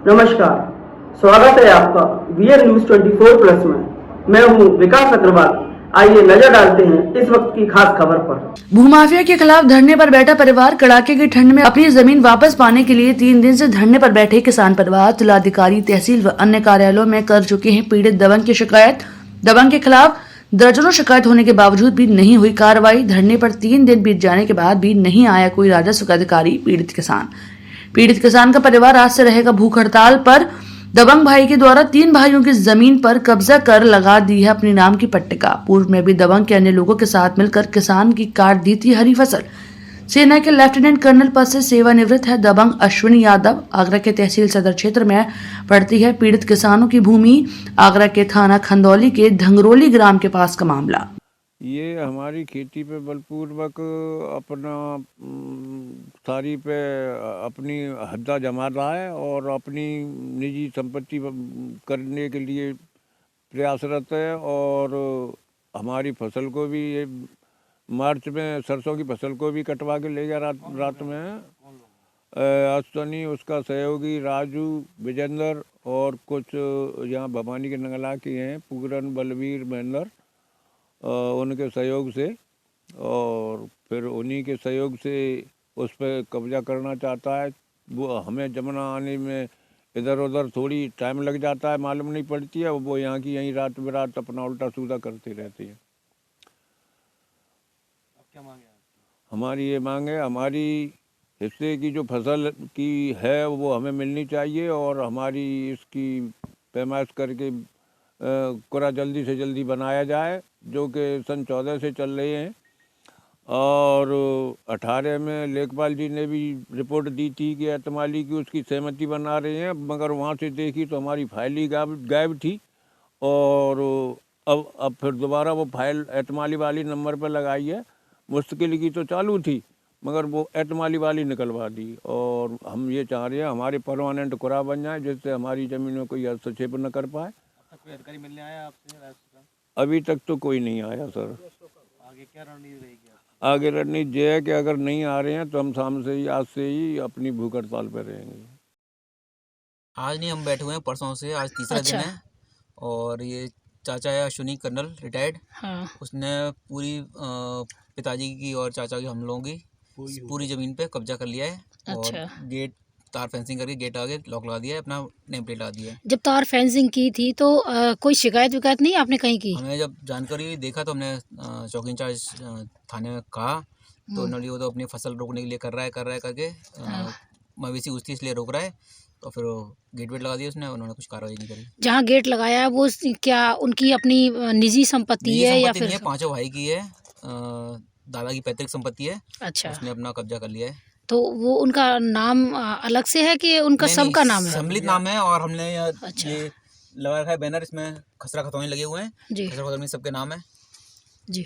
नमस्कार, स्वागत है आपका वीएन न्यूज 24+ में। मैं हूं विकास अग्रवाल। आइए नजर डालते हैं इस वक्त की खास खबर पर। भूमाफिया के खिलाफ धरने पर बैठा परिवार कड़ाके की ठंड में अपनी जमीन वापस पाने के लिए 3 दिन से धरने पर बैठे किसान परिवार जिलाधिकारी, तहसील व अन्य कार्यालयों में कर चुके हैं पीड़ित दबंग की शिकायत। दबंग के खिलाफ दर्जनों शिकायत होने के बावजूद भी नहीं हुई कार्रवाई। धरने पर 3 दिन बीत जाने के बाद भी नहीं आया कोई राजस्व का अधिकारी। पीड़ित किसान का परिवार आज से रहेगा भूख हड़ताल पर। दबंग भाई के द्वारा 3 भाइयों की जमीन पर कब्जा कर लगा दी है अपनी नाम की पट्टिका। पूर्व में भी दबंग के अन्य लोगों के साथ मिलकर किसान की काट दी थी हरी फसल। सेना के लेफ्टिनेंट कर्नल पद से सेवानिवृत्त है दबंग अश्विनी यादव। आगरा के तहसील सदर क्षेत्र में पड़ती है पीड़ित किसानों की भूमि। आगरा के थाना खंदौली के धंगरोली ग्राम के पास का मामला। ये हमारी खेती पे बलपूर्वक अपना सारी पे अपनी हद्दा जमा रहा है और अपनी निजी संपत्ति करने के लिए प्रयासरत है। और हमारी फसल को भी ये मार्च में सरसों की फसल को भी कटवा के ले गया रात में। अश्वनी, उसका सहयोगी राजू, विजेंद्र और कुछ यहाँ भवानी के नंगला के हैं, पूरन, बलवीर, महेंद्र, उनके सहयोग से। और फिर उन्हीं के सहयोग से उस पर कब्जा करना चाहता है। वो हमें जमुना आने में इधर उधर थोड़ी टाइम लग जाता है, मालूम नहीं पड़ती है। वो यहाँ की यहीं रात बिरात अपना उल्टा सीधा करती रहती है। क्या मांग है? हमारी ये मांग है, हमारी हिस्से की जो फसल की है वो हमें मिलनी चाहिए और हमारी इसकी पैमाइश करके कुरा जल्दी से जल्दी बनाया जाए, जो कि सन 14 से चल रहे हैं। और 18 में लेखपाल जी ने भी रिपोर्ट दी थी कि एतमाली की उसकी सहमति बना रहे हैं, मगर वहाँ से देखी तो हमारी फाइल ही गायब थी। और अब फिर दोबारा वो फाइल एतमाली वाली नंबर पर लगाई है। मुश्किल की तो चालू थी मगर वो एतमाली वाली निकलवा दी। और हम ये चाह रहे हैं हमारे परमानेंट कुरा बन जाए, जिससे हमारी ज़मीन में कोई हस्तक्षेप न कर पाए। कोई अधिकारी मिलने आया आपसे राजस्व का? अभी तक तो कोई नहीं आया सर। आगे क्या रणनीति रहेगी? आगे रणनीति ये है कि अगर नहीं आ रहे हैं तो हम शाम से ही, आज से ही अपनी भूख हड़ताल पर रहेंगे। आज नहीं, हम बैठे हुए हैं परसों से, आज तीसरा दिन है। और ये चाचा है अश्विनी कर्नल रिटायर्ड। हाँ। उसने पूरी पिताजी की और चाचा की, हम लोगों की पूरी ज़मीन पे कब्जा कर लिया है। अच्छा। और गेट, तार फेंसिंग करके गेट आगे लॉक लगा दिया है, अपना नेम प्लेट लगा दिया है। जब तार फेंसिंग की थी तो कोई शिकायत विकायत नहीं आपने कहीं की? हमें जब जानकारी देखा तो हमने चौकी इंचार्ज थाने में कहा तो उन्होंने वो तो अपनी फसल रोकने के लिए कर रहा है करके मवेशी घुसती इसलिए रोक रहा है। तो फिर गेट वेट लगा दिया उसने, उन्होंने कुछ कार्रवाई नहीं करी। जहाँ गेट लगाया है वो क्या उनकी अपनी निजी संपत्ति है या फिर? नहीं है, 5 भाई की है, दादा की पैतृक संपत्ति है। अच्छा। उसने अपना कब्जा कर लिया है। तो वो उनका नाम अलग से है कि उनका सबका नाम है? सम्मिलित नाम है। और हमने अच्छा। ये लगा रखा है बैनर, इसमें खसरा खतौनी लगे हुए हैं जी। खसरा खतौनी सबके नाम है जी।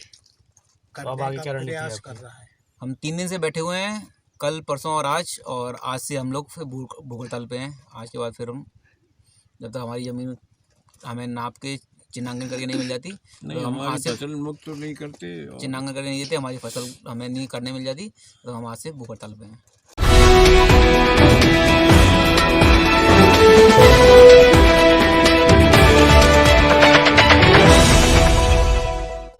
प्रयास कर रहा है। हम 3 दिन से बैठे हुए हैं, कल, परसों और आज से हम लोग फिर भूख हड़ताल पे हैं। आज के बाद फिर हम, जब तक हमारी ज़मीन हमें नाप के चिन्हांकन करके नहीं मिल जाती नहीं, तो हम हमारी आज से फसल मुक्त तो नहीं करते। चिन्हांकन करके नहीं देते, हमारी फसल हमें नहीं करने मिल जाती तो हम आज से भूख हड़ताल पे हैं।